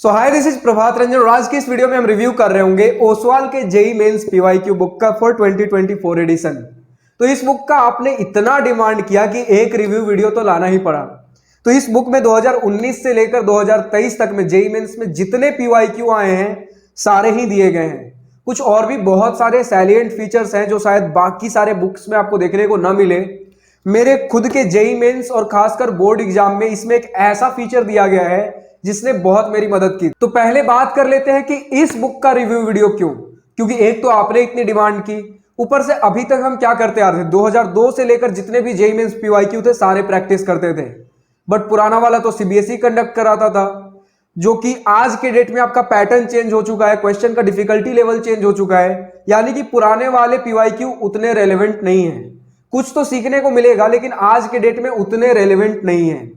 So hi, this is Prabhat Ranjan और आज की इस वीडियो में हम रिव्यू कर रहे होंगे ओसवाल के जेई मेंस पीवाईक्यू बुक का फॉर 2024 एडिशन। तो इस बुक का आपने इतना डिमांड किया कि एक रिव्यू वीडियो तो लाना ही पड़ा। तो इस बुक में 2019 से लेकर 2023 तक में जेई मेंस में जितने पीवाईक्यू आए हैं सारे ही दिए गए हैं। कुछ और भी बहुत सारे सैलिएंट फीचर्स हैं जो शायद बाकी सारे बुक्स में आपको देखने को न मिले। मेरे खुद के जेई मेंस और खासकर बोर्ड एग्जाम में इसमें एक ऐसा फीचर दिया गया है जिसने बहुत मेरी मदद की। तो पहले बात कर लेते हैं कि इस बुक का रिव्यू वीडियो क्यों, क्योंकि एक तो आपने इतनी डिमांड की, ऊपर से अभी तक हम क्या करते आ रहे थे, 2002 से लेकर जितने भी जेई मेंस पीवाईक्यू थे सारे प्रैक्टिस करते थे। बट पुराना वाला तो सीबीएसई कंडक्ट कराता था, जो कि आज के डेट में आपका पैटर्न चेंज हो चुका है, क्वेश्चन का डिफिकल्टी लेवल चेंज हो चुका है, यानी कि पुराने वाले पीवाईक्यू उतने रेलेवेंट नहीं है। कुछ तो सीखने को मिलेगा लेकिन आज के डेट में उतने रेलेवेंट नहीं है।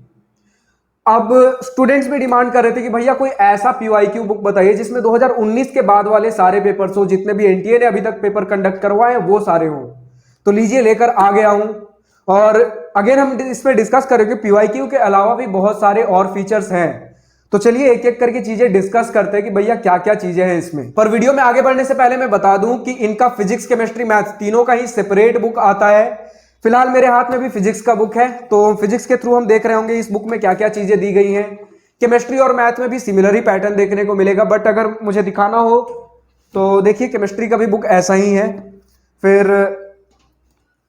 अब स्टूडेंट्स भी डिमांड कर रहे थे कि भैया कोई ऐसा पीवाईक्यू बुक बताइए जिसमें 2019 के बाद वाले सारे पेपर्स हो, जितने भी एनटीए ने अभी तक पेपर कंडक्ट करवाए हैं वो सारे हो। तो लीजिए लेकर आ गया हूं और अगेन हम इस पे डिस्कस करेंगे। पीवाईक्यू के अलावा भी बहुत सारे और फीचर्स हैं, तो चलिए एक एक करके चीजें डिस्कस करते हैं कि भैया क्या क्या चीजें हैं इसमें। पर वीडियो में आगे बढ़ने से पहले मैं बता दूं कि इनका फिजिक्स, केमिस्ट्री, मैथ्स तीनों का ही सेपरेट बुक आता है। फिलहाल मेरे हाथ में भी फिजिक्स का बुक है, तो फिजिक्स के थ्रू हम देख रहे होंगे इस बुक में क्या क्या चीजें दी गई हैं। केमिस्ट्री और मैथ में भी सिमिलर ही पैटर्न देखने को मिलेगा, बट अगर मुझे दिखाना हो तो देखिए केमिस्ट्री का भी बुक ऐसा ही है, फिर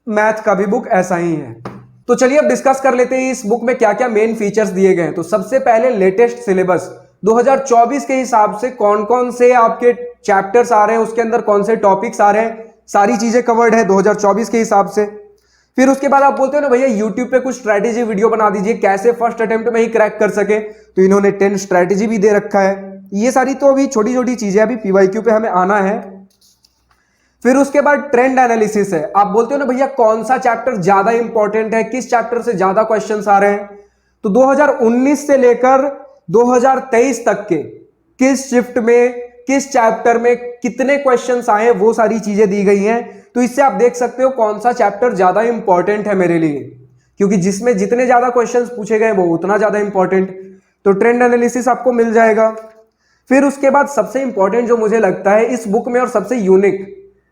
मैथ का भी बुक ऐसा ही है। तो चलिए अब डिस्कस कर लेते हैं इस बुक में क्या क्या मेन फीचर्स दिए गए हैं। तो सबसे पहले लेटेस्ट सिलेबस 2024 के हिसाब से कौन कौन से आपके चैप्टर्स आ रहे हैं, उसके अंदर कौन से टॉपिक्स आ रहे हैं, सारी चीजें कवर्ड है 2024 के हिसाब से। फिर उसके बाद आप बोलते हो ना भैया यूट्यूब पे कुछ स्ट्रैटेजी वीडियो बना दीजिए कैसे फर्स्ट अटेम्प्ट में ही क्रैक कर सके, तो इन्होंने 10 स्ट्रैटेजी भी दे रखा है। ये सारी तो अभी छोटी छोटी चीजें अभी पीवाईक्यू पे हमें आना है। फिर उसके बाद ट्रेंड एनालिसिस है। आप बोलते हो ना भैया कौन सा चैप्टर ज्यादा इंपॉर्टेंट है, किस चैप्टर से ज्यादा क्वेश्चंस आ रहे हैं, तो 2019 से लेकर 2023 तक के किस शिफ्ट में किस चैप्टर में कितने क्वेश्चंस आए हैं वो सारी चीजें दी गई हैं। तो इससे आप देख सकते हो कौन सा चैप्टर ज्यादा इंपॉर्टेंट है मेरे लिए, क्योंकि जिसमें जितने ज्यादा क्वेश्चंस पूछे गए वो उतना ज्यादा इंपॉर्टेंट। तो ट्रेंड एनालिसिस आपको मिल जाएगा। फिर उसके बाद सबसे इंपॉर्टेंट जो मुझे लगता है इस बुक में और सबसे यूनिक,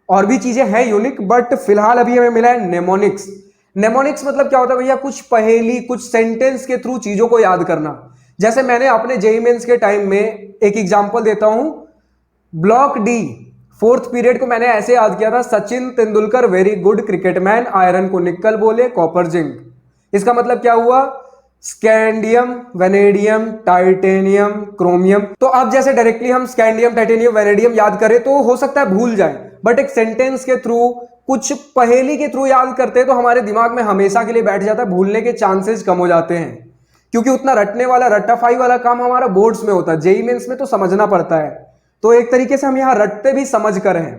और भी चीजें हैं यूनिक बट फिलहाल अभी हमें मिला है नेमोनिक्स। नेमोनिक्स मतलब क्या होता है भैया, कुछ पहेली, कुछ सेंटेंस के थ्रू चीजों को याद करना। जैसे मैंने अपने जेईई मेंस के टाइम में एक एग्जांपल देता हूं, ब्लॉक डी 4th पीरियड को मैंने ऐसे याद किया था, Sachin Tendulkar very good cricket man, iron को निकल बोले, कॉपर जिंक। इसका मतलब क्या हुआ, स्कैंडियम, वेनेडियम, टाइटेनियम, क्रोमियम। तो अब जैसे डायरेक्टली हम स्कैंडियम, टाइटेनियम, वेनेडियम याद करें तो हो सकता है भूल जाए, बट एक सेंटेंस के थ्रू, कुछ पहेली के थ्रू याद करते हैं तो हमारे दिमाग में हमेशा के लिए बैठ जाता है, भूलने के चांसेस कम हो जाते हैं, क्योंकि उतना रटने वाला, रट्टाफाई वाला काम हमारा बोर्ड्स में होता है, जेईई मेंस में तो समझना पड़ता है। तो एक तरीके से हम यहां रटते भी समझ कर हैं।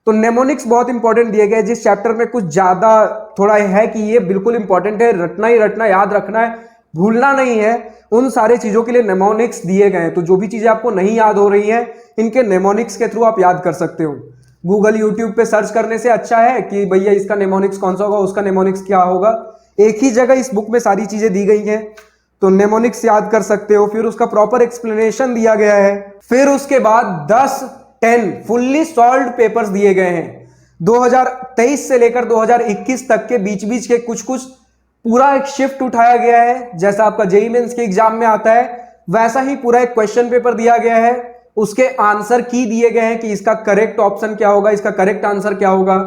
तो नेमोनिक्स बहुत इंपॉर्टेंट दिए गए, जिस चैप्टर में कुछ ज्यादा थोड़ा है कि ये बिल्कुल इंपॉर्टेंट है, रटना ही रटना, याद रखना है, भूलना नहीं है, उन सारे चीजों के लिए नेमोनिक्स दिए गए हैं। तो जो भी चीजें आपको नहीं याद हो रही हैं इनके नेमोनिक्स के थ्रू आप याद कर सकते हो। गूगल, यूट्यूब पे सर्च करने से अच्छा है कि भैया इसका नेमोनिक्स कौन सा होगा, उसका नेमोनिक्स क्या होगा, एक ही जगह इस बुक में सारी चीजें दी गई हैं, तो नेमोनिक्स याद कर सकते हो। फिर उसका प्रॉपर एक्सप्लेनेशन दिया गया है। फिर उसके बाद 10 फुल्ली सॉल्व्ड पेपर्स दिए गए हैं 2023 से लेकर 2021 तक के, बीच बीच के कुछ कुछ पूरा एक शिफ्ट उठाया गया है। जैसा आपका जेईई मेंस के एग्जाम में आता है वैसा ही पूरा एक क्वेश्चन पेपर दिया गया है, उसके आंसर की दिए गए हैं कि इसका करेक्ट ऑप्शन क्या होगा, इसका करेक्ट आंसर क्या होगा।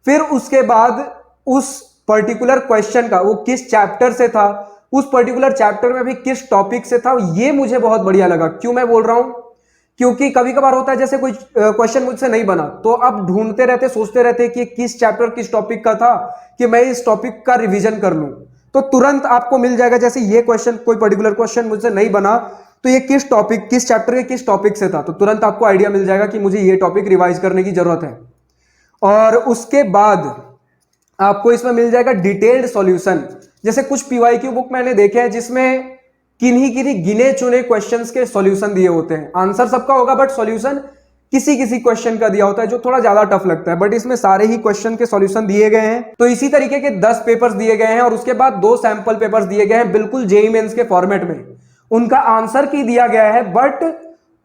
फिर उसके बाद उस पर्टिकुलर क्वेश्चन का वो किस चैप्टर से था, उस पर्टिकुलर चैप्टर में भी किस टॉपिक से था, ये मुझे बहुत बढ़िया लगा। क्यों मैं बोल रहा हूं, क्योंकि कभी कभार होता है जैसे कोई क्वेश्चन मुझसे नहीं बना तो आप ढूंढते रहते, सोचते रहते कि किस चैप्टर किस टॉपिक का था कि मैं इस टॉपिक का रिवीजन कर लूं, तो तुरंत आपको मिल जाएगा। जैसे ये क्वेश्चन, कोई पर्टिकुलर क्वेश्चन मुझसे नहीं बना तो ये किस टॉपिक, किस चैप्टर के किस टॉपिक से था, तो तुरंत आपको आइडिया मिल जाएगा कि मुझे ये टॉपिक रिवाइज करने की जरूरत है। और उसके बाद आपको इसमें मिल जाएगा डिटेल्ड सॉल्यूशन। जैसे कुछ पीवाईक्यू बुक मैंने देखे हैं जिसमें किन्हीं किन्हीं गिने चुने क्वेश्चंस के सॉल्यूशन दिए होते हैं, आंसर सबका होगा बट सॉल्यूशन किसी किसी क्वेश्चन का दिया होता है जो थोड़ा ज्यादा टफ लगता है, बट इसमें सारे ही क्वेश्चन के सॉल्यूशन दिए गए हैं। तो इसी तरीके के 10 पेपर्स दिए गए हैं और उसके बाद 2 सैंपल पेपर्स दिए गए हैं बिल्कुल जेईई मेंस के फॉर्मेट में। उनका आंसर की दिया गया है, बट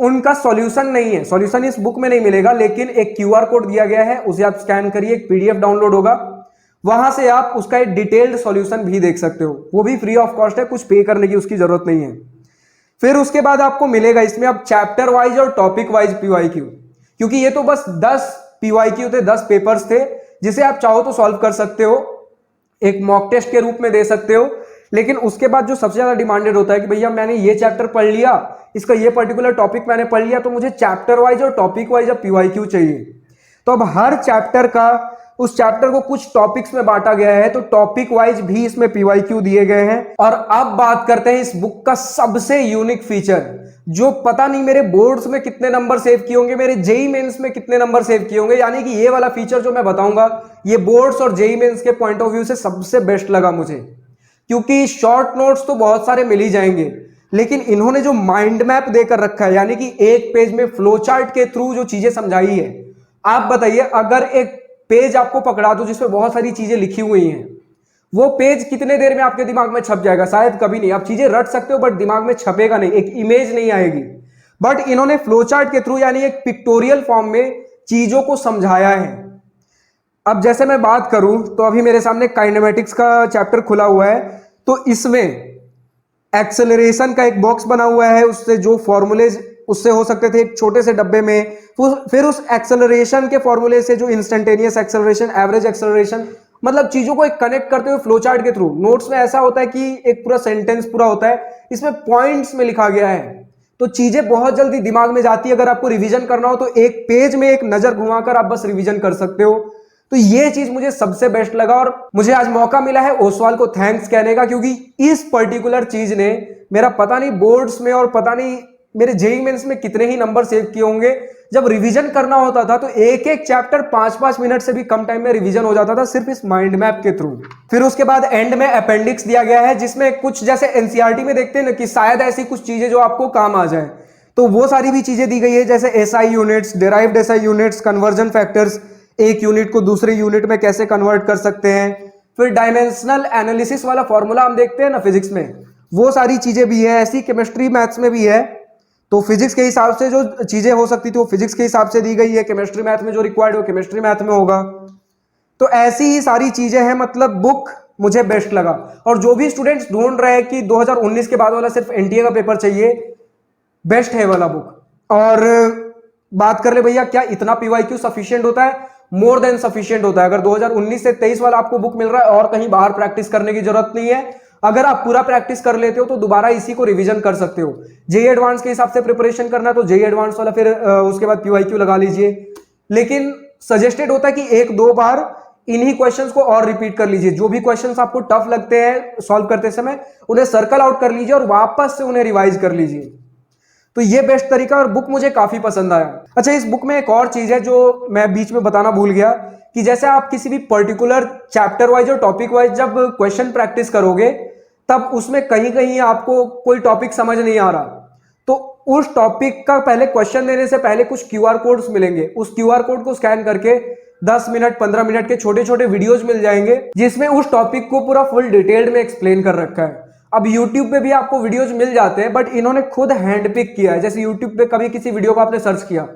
उनका सॉल्यूशन नहीं है। सॉल्यूशन इस बुक में नहीं मिलेगा, लेकिन एक क्यूआर कोड दिया गया है, उसे आप स्कैन करिए, एक पीडीएफ डाउनलोड होगा, वहां से आप उसका एक डिटेल्ड सॉल्यूशन भी देख सकते हो। वो भी फ्री ऑफ कॉस्ट है, कुछ पे करने की उसकी जरूरत नहीं है। फिर उसके बाद आपको मिलेगा इसमें अब चैप्टर वाइज और टॉपिक वाइज पीवाईक्यू, क्योंकि ये तो बस 10 पीवाईक्यू थे, 10 पेपर्स थे, जिसे आप चाहो तो सॉल्व कर सकते हो, एक मॉक टेस्ट के रूप में दे सकते हो। लेकिन उसके बाद जो सबसे ज्यादा डिमांडेड होता है कि भैया मैंने ये चैप्टर पढ़ लिया, इसका ये पर्टिकुलर टॉपिक मैंने पढ़ लिया, तो मुझे चैप्टर वाइज और टॉपिक वाइज अब पीवाईक्यू चाहिए। तो अब हर चैप्टर का, उस चैप्टर को कुछ टॉपिक्स में बांटा गया है, तो टॉपिक वाइज भी इसमें पीवाईक्यू दिए गए हैं। और अब बात करते हैं इस बुक का सबसे यूनिक फीचर, जो पता नहीं मेरे बोर्ड्स में कितने नंबर सेव किए होंगे, मेरे जेई मेंस में कितने नंबर सेव किए होंगे। यानी कि ये वाला फीचर जो मैं बताऊंगा, ये बोर्ड्स और जेई मेंस के पॉइंट ऑफ व्यू से सबसे बेस्ट लगा मुझे, क्योंकि शॉर्ट नोट्स तो बहुत सारे मिल ही जाएंगे, लेकिन इन्होंने जो माइंड मैप देकर रखा है, यानी कि एक पेज में फ्लो चार्ट के थ्रू जो चीजें समझाई है। आप बताइए, अगर एक पेज आपको पकड़ा दो जिसमें बहुत सारी चीजें लिखी हुई हैं, वो पेज कितने देर में आपके दिमाग में छप जाएगा? शायद कभी नहीं। आप चीजें रट सकते हो, बट दिमाग में छपेगा नहीं, एक इमेज नहीं आएगी। बट इन्होंने फ्लो चार्ट के थ्रू, यानी एक पिक्टोरियल फॉर्म में चीजों को समझाया है। अब जैसे मैं बात करूं, तो अभी मेरे सामने काइनेमेटिक्स का चैप्टर खुला हुआ है, तो इसमें एक्सेलरेशन का एक बॉक्स बना हुआ है, उससे जो फॉर्मूलेज उससे हो सकते थे एक छोटे से डब्बे में, फिर उस एक्सेलरेशन के फॉर्मूले से जो इंस्टेंटेनियस एक्सेलरेशन, एवरेज एक्सेलरेशन, मतलब चीजों को एक कनेक्ट करते हुए फ्लो चार्ट के थ्रू। नोट्स में ऐसा होता है कि एक पूरा सेंटेंस पूरा होता है, इसमें पॉइंट्स में लिखा गया है, तो चीजें बहुत जल्दी दिमाग में जाती है। अगर आपको रिवीजन करना हो तो एक पेज में एक नजर घुमाकर आप बस रिवीजन कर सकते हो। तो ये चीज मुझे सबसे बेस्ट लगा, और मुझे आज मौका मिला है ओसवाल को थैंक्स कहने का, क्योंकि इस पर्टिकुलर चीज ने मेरा पता नहीं बोर्ड्स में और पता नहीं मेरे जेईई मेंस में कितने ही नंबर सेव किए होंगे। जब रिवीजन करना होता था तो एक एक चैप्टर 5-5 मिनट से भी कम टाइम में रिवीजन हो जाता था, सिर्फ इस माइंड मैप के थ्रू। फिर उसके बाद एंड में अपेंडिक्स दिया गया है, जिसमें कुछ जैसे एनसीईआरटी में देखते हैं ना कि शायद ऐसी कुछ चीजें जो आपको काम आ जाए, तो वो सारी भी चीजें दी गई है, जैसे SI units, derived SI units, conversion factors, एक यूनिट को दूसरे यूनिट में कैसे कन्वर्ट कर सकते हैं। फिर डायमेंशनल एनालिसिस वाला फॉर्मूला हम देखते हैं ना फिजिक्स में, वो सारी चीजें भी है। ऐसी केमिस्ट्री मैथ्स में भी है, तो फिजिक्स के हिसाब से जो चीजें हो सकती थी वो फिजिक्स के हिसाब से दी गई है, केमिस्ट्री मैथ में जो रिक्वायर्ड हो केमिस्ट्री मैथ में होगा। तो ऐसी ही सारी चीजें हैं, मतलब बुक मुझे बेस्ट लगा। और जो भी स्टूडेंट्स ढूंढ रहे हैं कि 2019 के बाद वाला सिर्फ एनटीए का पेपर चाहिए, बेस्ट है वाला बुक। और बात कर ले भैया, क्या इतना पीवाईक्यू सफिशिएंट होता है? मोर देन सफिशिएंट होता है। अगर 2019 से 23 वाला आपको बुक मिल रहा है और कहीं बाहर प्रैक्टिस करने की जरूरत नहीं है। अगर आप पूरा प्रैक्टिस कर लेते हो तो दोबारा इसी को रिवीजन कर सकते हो। जेईई एडवांस के हिसाब से प्रिपरेशन करना है तो जेईई एडवांस वाला, फिर उसके बाद पीवाईक्यू लगा लीजिए। लेकिन सजेस्टेड होता है कि 1-2 बार इन्हीं क्वेश्चंस को और रिपीट कर लीजिए। जो भी क्वेश्चंस आपको टफ लगते हैं सॉल्व करते समय, उन्हें सर्कल आउट कर लीजिए और वापस से उन्हें रिवाइज कर लीजिए। तो ये बेस्ट तरीका, और बुक मुझे काफी पसंद आया। अच्छा, इस बुक में एक और चीज है जो मैं बीच में बताना भूल गया, कि जैसे आप किसी भी पर्टिकुलर चैप्टर वाइज और टॉपिक वाइज जब क्वेश्चन प्रैक्टिस करोगे, तब उसमें कहीं कहीं आपको कोई टॉपिक समझ नहीं आ रहा, तो उस टॉपिक का पहले क्वेश्चन देने से पहले कुछ क्यूआर कोड्स मिलेंगे। उस क्यूआर कोड को स्कैन करके 10 मिनट 15 मिनट के छोटे छोटे वीडियोज मिल जाएंगे, जिसमें उस टॉपिक को पूरा फुल डिटेल्ड में एक्सप्लेन कर रखा है। अब YouTube पे भी आपको वीडियोज मिल जाते हैं, बट इन्होंने खुद हैंड पिक किया है। जैसे YouTube पे कभी किसी वीडियो को आपने सर्च किया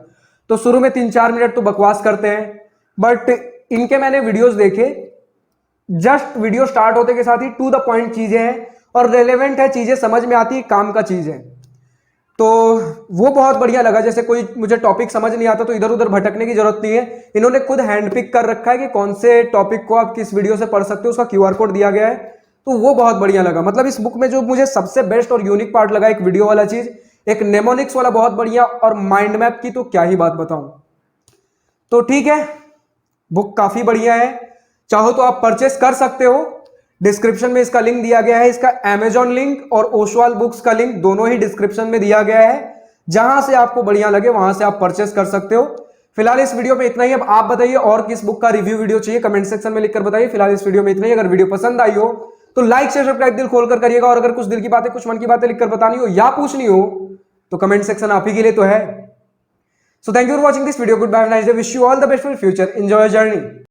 तो शुरू में 3-4 मिनट तो बकवास करते हैं, बट इनके मैंने वीडियोज देखे, जस्ट वीडियो स्टार्ट होते के साथ ही टू द पॉइंट चीजें हैं और रेलेवेंट है, चीजें समझ में आती है, काम का चीज है। तो वो बहुत बढ़िया लगा। जैसे कोई मुझे टॉपिक समझ नहीं आता तो इधर उधर भटकने की जरूरत नहीं है, इन्होंने खुद हैंड पिक कर रखा है कि कौन से टॉपिक को आप किस वीडियो से पढ़ सकते हो, उसका क्यूआर कोड दिया गया है। तो वो बहुत बढ़िया लगा। मतलब इस बुक में जो मुझे सबसे बेस्ट और यूनिक पार्ट लगा, एक वीडियो वाला चीज, एक नेमोनिक्स वाला बहुत बढ़िया, और माइंड मैप की तो क्या ही बात बताऊं। तो ठीक है, बुक काफी बढ़िया है, चाहो तो आप परचेस कर सकते हो। डिस्क्रिप्शन में इसका लिंक दिया गया है, इसका अमेजॉन लिंक और ओसवाल बुक्स का लिंक दोनों ही डिस्क्रिप्शन में दिया गया है। जहां से आपको बढ़िया लगे वहां से आप परचेस कर सकते हो। फिलहाल इस वीडियो में इतना ही। अब आप बताइए और किस बुक का रिव्यू वीडियो चाहिए, कमेंट सेक्शन में लिखकर बताइए। फिलहाल इस वीडियो में इतना ही। अगर वीडियो पसंद आई हो तो लाइक शेयर सब्सक्राइब दिल खोलकर करिएगा, और अगर कुछ दिल की बातें, कुछ मन की बातें लिखकर बतानी हो या पूछनी हो तो कमेंट सेक्शन आप ही के लिए तो है। So thank you for watching this video. Goodbye, nice day, wish you all the best for future, enjoy journey.